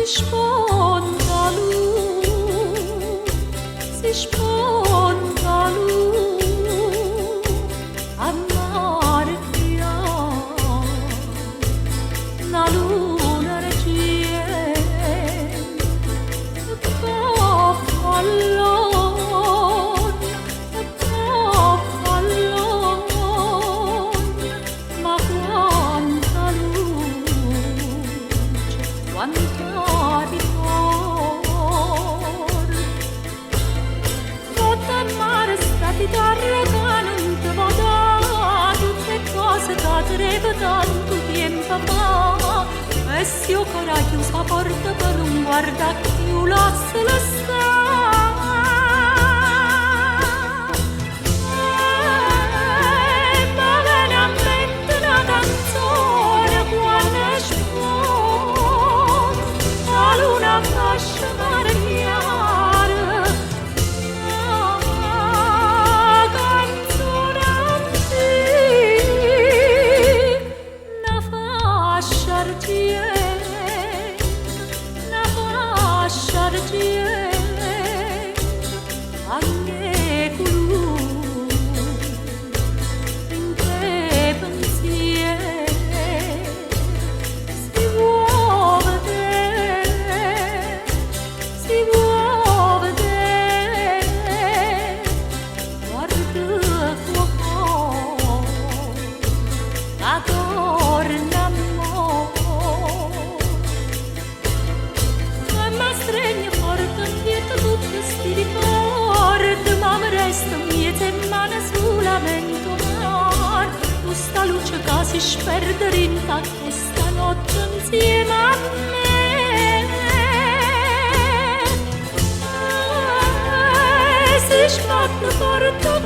si sponda lui a mare la luna regie ma quanta luce, quanta di cuore. Notte e mare stati terra che non te va da tutte cose che ti revo tanto tempo fa. E se io ancora chiuso la porta per non guardare più lascio la si sperdere in questa notte insieme a me. Si sbatte porta